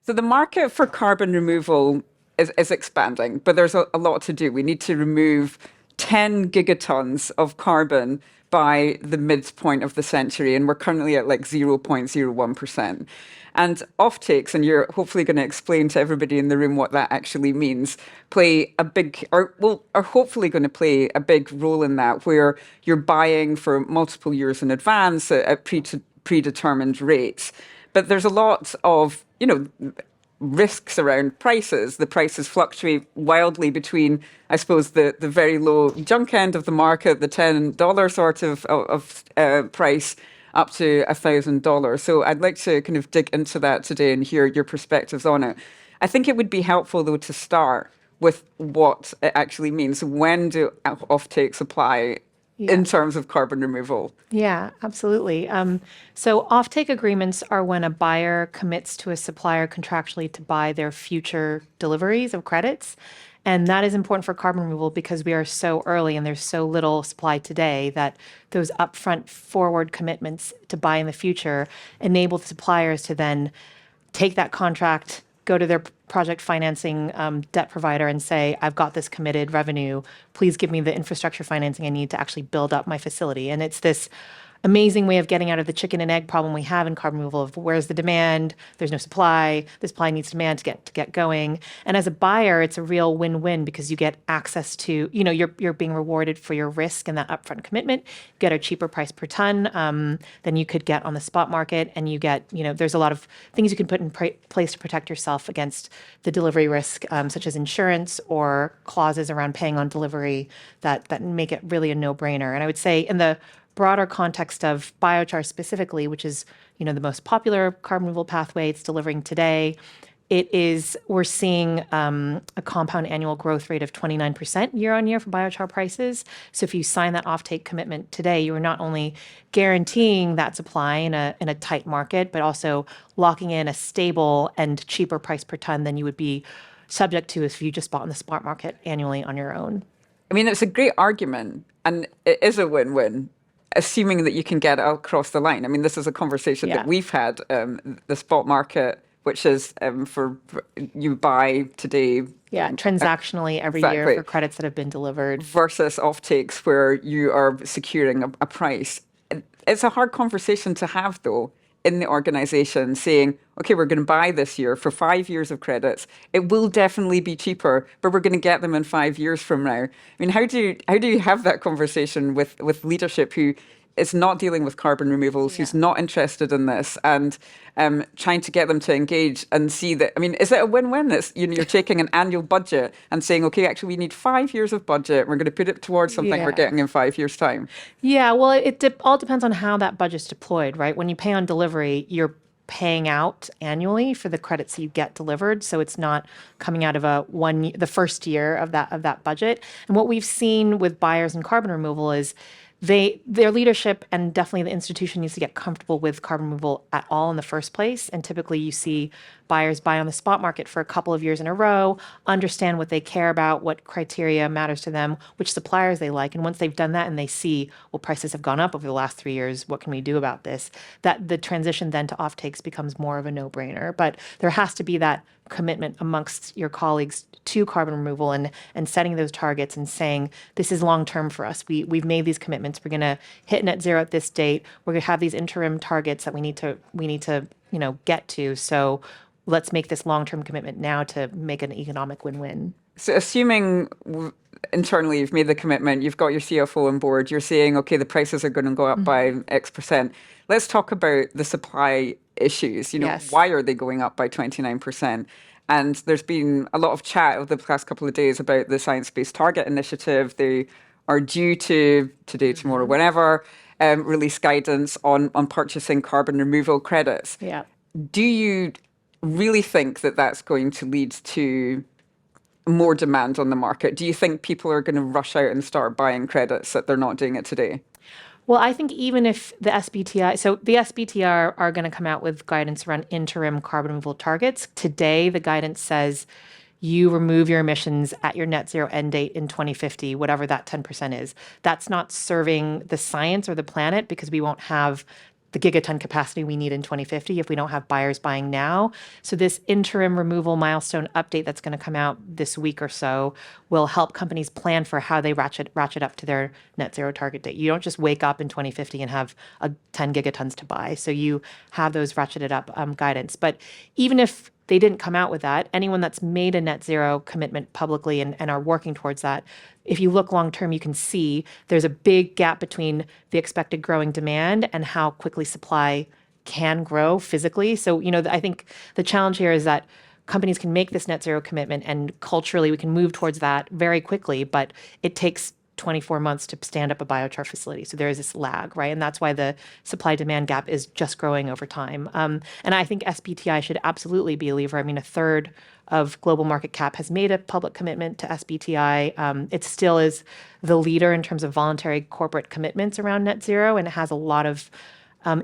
So the market for carbon removal is expanding, but there's a lot to do. We need to remove 10 gigatons of carbon by the midpoint of the century, and we're currently at like 0.01%. And offtakes, and you're hopefully going to explain to everybody in the room what that actually means, play a big, or well, are hopefully going to play a big role in that, where you're buying for multiple years in advance at predetermined rates. But there's a lot of, risks around prices. The prices fluctuate wildly between, I suppose, the very low junk end of the market, the $10 sort of price, up to $1,000. So I'd like to kind of dig into that today and hear your perspectives on it. I think it would be helpful, though, to start with what it actually means. When do offtakes apply in terms of carbon removal? Yeah, absolutely. So offtake agreements are when a buyer commits to a supplier contractually to buy their future deliveries of credits. And that is important for carbon removal because we are so early and there's so little supply today that those upfront forward commitments to buy in the future enable the suppliers to then take that contract, go to their project financing debt provider and say, I've got this committed revenue. Please give me the infrastructure financing I need to actually build up my facility. And it's this amazing way of getting out of the chicken and egg problem we have in carbon removal of where's the demand, there's no supply, the supply needs demand to get going. And as a buyer, it's a real win-win because you get access to, you're being rewarded for your risk and that upfront commitment, you get a cheaper price per ton than you could get on the spot market. And you get, there's a lot of things you can put in place to protect yourself against the delivery risk, such as insurance or clauses around paying on delivery that make it really a no-brainer. And I would say in the broader context of biochar specifically, which is, the most popular carbon removal pathway it's delivering today, we're seeing a compound annual growth rate of 29% year on year for biochar prices. So if you sign that offtake commitment today, you are not only guaranteeing that supply in a tight market, but also locking in a stable and cheaper price per ton than you would be subject to if you just bought in the spot market annually on your own. I mean, it's a great argument, and it is a win-win, assuming that you can get it across the line. I mean, this is a conversation that we've had, the spot market, which is for you buy today. Yeah, transactionally every year for credits that have been delivered. Versus offtakes where you are securing a price. It's a hard conversation to have, though, in the organization saying, okay, we're going to buy this year for 5 years of credits. It will definitely be cheaper, but we're going to get them in 5 years from now. I mean, how do you have that conversation with leadership who is not dealing with carbon removals, who's not interested in this, and trying to get them to engage and see that? I mean, is it a win-win? It's, you're taking an annual budget and saying, okay, actually, we need 5 years of budget. We're going to put it towards something we're getting in 5 years' time. Yeah, well, it all depends on how that budget's deployed, right? When you pay on delivery, you're paying out annually for the credits you get delivered, so it's not coming out of the first year of that budget. And what we've seen with buyers in carbon removal is their leadership and definitely the institution needs to get comfortable with carbon removal at all in the first place. And typically you see buyers buy on the spot market for a couple of years in a row, understand what they care about, what criteria matters to them, which suppliers they like. And once they've done that and they see, well, prices have gone up over the last 3 years, what can we do about this? That the transition then to offtakes becomes more of a no-brainer. But there has to be that commitment amongst your colleagues to carbon removal and setting those targets and saying, this is long-term for us. We've made these commitments. We're going to hit net zero at this date. We're going to have these interim targets that we need to get to. So let's make this long-term commitment now to make an economic win-win. So assuming internally you've made the commitment, you've got your CFO on board, you're saying, okay, the prices are going to go up by X percent. Let's talk about the supply issues. Why are they going up by 29%? And there's been a lot of chat over the past couple of days about the Science-Based Target Initiative. They are due to, today, tomorrow, whenever, release guidance on purchasing carbon removal credits. Yeah. Do you really think that that's going to lead to more demand on the market? Do you think people are going to rush out and start buying credits that they're not doing it today? Well, I think even if the SBTi are going to come out with guidance around interim carbon removal targets. Today, the guidance says you remove your emissions at your net zero end date in 2050, whatever that 10% is. That's not serving the science or the planet because we won't have the gigaton capacity we need in 2050 if we don't have buyers buying now. So this interim removal milestone update that's going to come out this week or so will help companies plan for how they ratchet up to their net zero target date. You don't just wake up in 2050 and have 10 gigatons to buy. So you have those ratcheted up guidance. But even if they didn't come out with that, anyone that's made a net zero commitment publicly and are working towards that, if you look long term, you can see there's a big gap between the expected growing demand and how quickly supply can grow physically. So, I think the challenge here is that companies can make this net zero commitment and culturally we can move towards that very quickly, but it takes 24 months to stand up a biochar facility. So there is this lag, right? And that's why the supply demand gap is just growing over time. And I think SBTI should absolutely be a lever. I mean, a third of global market cap has made a public commitment to SBTI. It still is the leader in terms of voluntary corporate commitments around net zero, and it has a lot of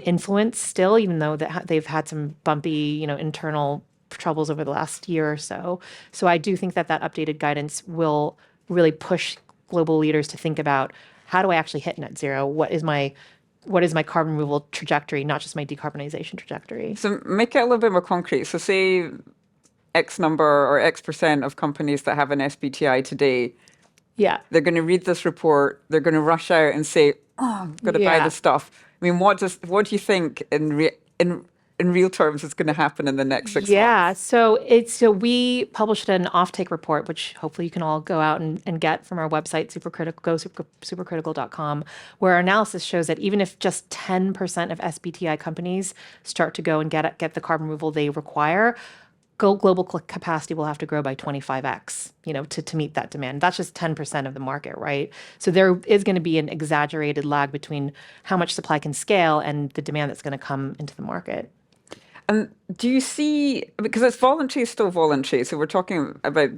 influence still, even though they've had some bumpy, internal troubles over the last year or so. So I do think that updated guidance will really push global leaders to think about, how do I actually hit net zero? What is my carbon removal trajectory, not just my decarbonization trajectory? So make it a little bit more concrete. So say X number or X percent of companies that have an SBTI today, they're going to read this report, they're going to rush out and say, oh, I've got to buy this stuff. I mean, what do you think in real terms is going to happen in the next 6 months? So we published an Offtake report, which hopefully you can all go out and get from our website, supercritical.com, where our analysis shows that even if just 10% of SBTI companies start to go and get the carbon removal they require, global capacity will have to grow by 25x, to meet that demand. That's just 10% of the market, right? So there is going to be an exaggerated lag between how much supply can scale and the demand that's going to come into the market. And do you see, because it's voluntary, still voluntary, so we're talking about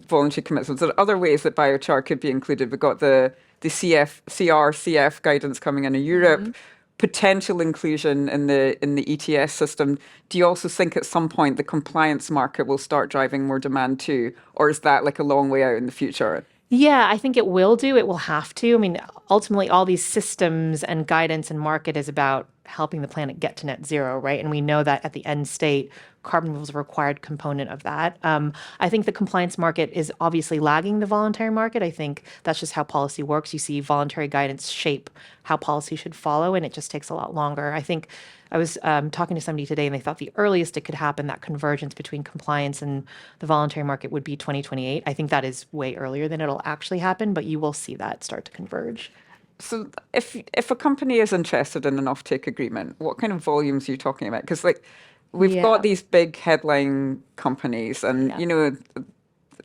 voluntary commitments, there are other ways that biochar could be included. We've got the CRCF guidance coming in Europe, potential inclusion in the ETS system. Do you also think at some point the compliance market will start driving more demand too? Or is that like a long way out in the future? Yeah, I think it will do. It will have to. I mean, ultimately, all these systems and guidance and market is about helping the planet get to net zero, right? And we know that at the end state, carbon removal is a required component of that. I think the compliance market is obviously lagging the voluntary market. I think that's just how policy works. You see voluntary guidance shape how policy should follow, and it just takes a lot longer. I think I was talking to somebody today, and they thought the earliest it could happen, that convergence between compliance and the voluntary market, would be 2028. I think that is way earlier than it'll actually happen, but you will see that start to converge. So if a company is interested in an offtake agreement, what kind of volumes are you talking about? Because we've got these big headline companies, and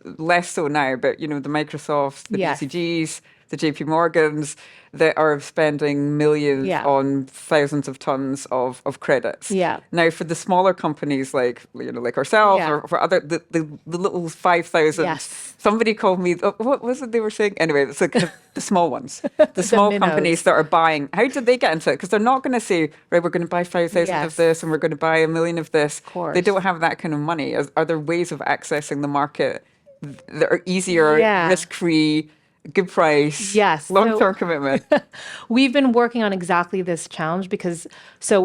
less so now, but the Microsofts, the BCGs, the JP Morgans, that are spending millions on thousands of tons of credits. Now, for the smaller companies like ourselves, or for other the little 5,000, somebody called me. What was it they were saying? Anyway, it's like the small ones, the small companies that are buying. How did they get into it? Because they're not going to say, right, we're going to buy 5,000 of this, and we're going to buy 1 million of this. They don't have that kind of money. Are there ways of accessing the market that are easier, risk-free, good price, long-term commitment? We've been working on exactly this challenge because,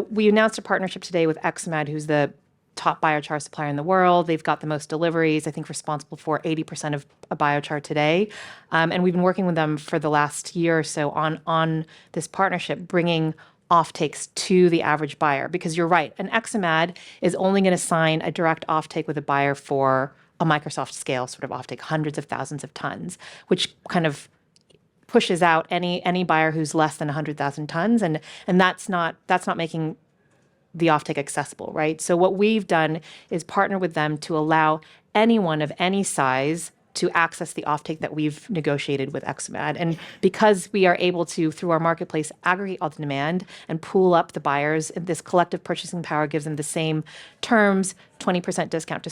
we announced a partnership today with Exmed, who's the top biochar supplier in the world. They've got the most deliveries, I think responsible for 80% of biochar today. And we've been working with them for the last year or so on this partnership, bringing offtakes to the average buyer. Because you're right, an Exmed is only going to sign a direct offtake with a buyer for a Microsoft scale sort of offtake, hundreds of thousands of tons, which kind of pushes out any buyer who's less than 100,000 tons, and that's not making the offtake accessible, right? So what we've done is partner with them to allow anyone of any size to access the offtake that we've negotiated with Exmed. And because we are able to, through our marketplace, aggregate all the demand and pool up the buyers, this collective purchasing power gives them the same terms, 20% discount to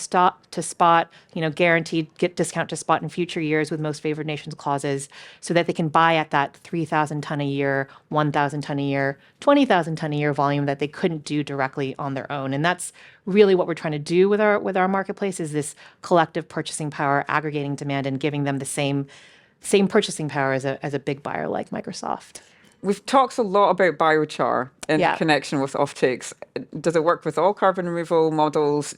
spot, guaranteed get discount to spot in future years with most favored nations clauses, so that they can buy at that 3,000 ton a year, 1,000 ton a year, 20,000 ton a year volume that they couldn't do directly on their own. And that's really what we're trying to do with our marketplace, is this collective purchasing power, aggregating demand and giving them the same purchasing power as a big buyer like Microsoft. we've talked a lot about biochar in Yeah. connection with offtakes. Does it work with all carbon removal models?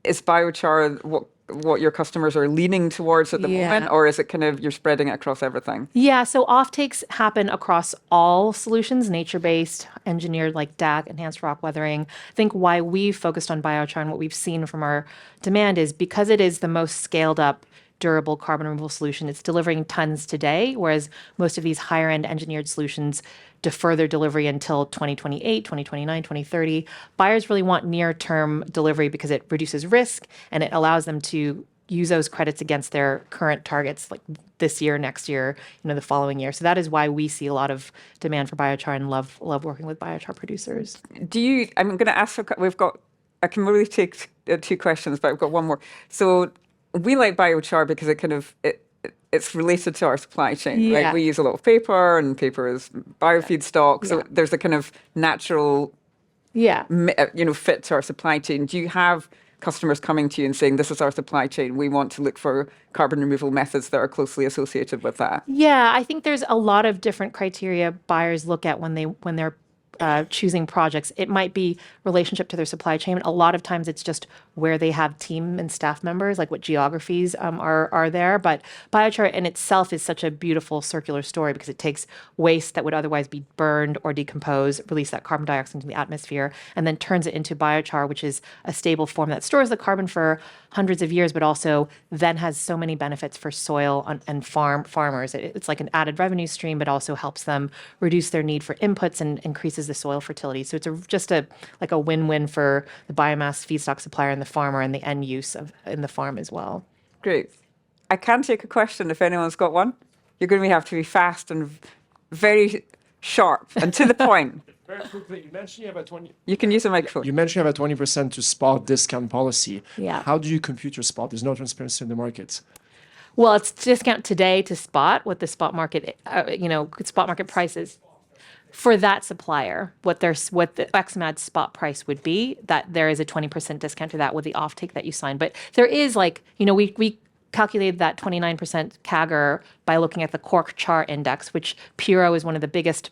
Is biochar what your customers are leaning towards at the Yeah. moment, or is it kind of you're spreading it across everything? Yeah, so offtakes happen across all solutions, nature-based, engineered like DAC, enhanced rock weathering. I think why we focused on biochar and what we've seen from our demand is because it is the most scaled up, durable carbon removal solution. It's delivering tons today, whereas most of these higher end engineered solutions defer their delivery until 2028, 2029, 2030. Buyers really want near term delivery because it reduces risk and it allows them to use those credits against their current targets like this year, next year, the following year. So that is why we see a lot of demand for biochar and love working with biochar producers. I'm going to ask, I can really take two questions, but I've got one more. So we like biochar because it's related to our supply chain, Yeah. right? We use a lot of paper, and paper is biofeedstock. So Yeah. there's a kind of natural, Yeah. fit to our supply chain. Do you have customers coming to you and saying, this is our supply chain, we want to look for carbon removal methods that are closely associated with that? Yeah, I think there's a lot of different criteria buyers look at when they're choosing projects. It might be relationship to their supply chain. A lot of times it's just where they have team and staff members, like what geographies are there. But biochar in itself is such a beautiful circular story because it takes waste that would otherwise be burned or decomposed, release that carbon dioxide into the atmosphere, and then turns it into biochar, which is a stable form that stores the carbon for hundreds of years, but also then has so many benefits for soil and farmers. It's like an added revenue stream, but also helps them reduce their need for inputs and increases the soil fertility. So it's just a win-win for the biomass feedstock supplier and the farmer and the end use in the farm as well. Great. I can take a question if anyone's got one. You're going to have to be fast and very sharp and to the point. Very quickly, you mentioned you have a 20. You can use a microphone. You mentioned you have a 20% to spot discount policy. Yeah. How do you compute your spot? There's no transparency in the market. Well, it's discount today to spot what the spot market, spot market prices for that supplier, what the XMAD spot price would be. That there is a 20% discount to that with the offtake that you sign. But there is we calculated that 29% CAGR by looking at the Cork Char Index, which Puro is one of the biggest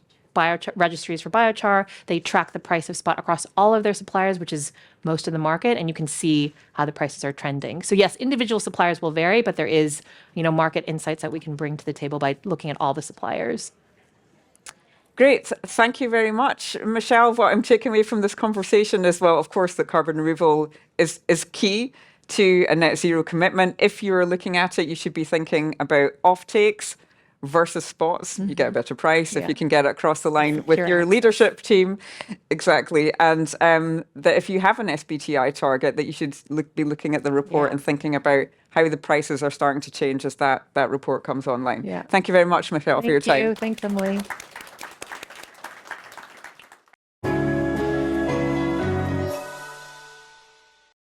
registries for biochar. They track the price of spot across all of their suppliers, which is most of the market, and you can see how the prices are trending. So yes, individual suppliers will vary, but there is, market insights that we can bring to the table by looking at all the suppliers. Great. Thank you very much. Michelle, what I'm taking away from this conversation is, well, of course, that carbon removal is key to a net zero commitment. If you're looking at it, you should be thinking about offtakes versus spots. You get a better price if you can get it across the line with your leadership team. Exactly. And that if you have an SBTI target, that you should be looking at the report and thinking about how the prices are starting to change as that report comes online. Yeah. Thank you very much, Michelle, for your time. Thank you. Thanks, Emily.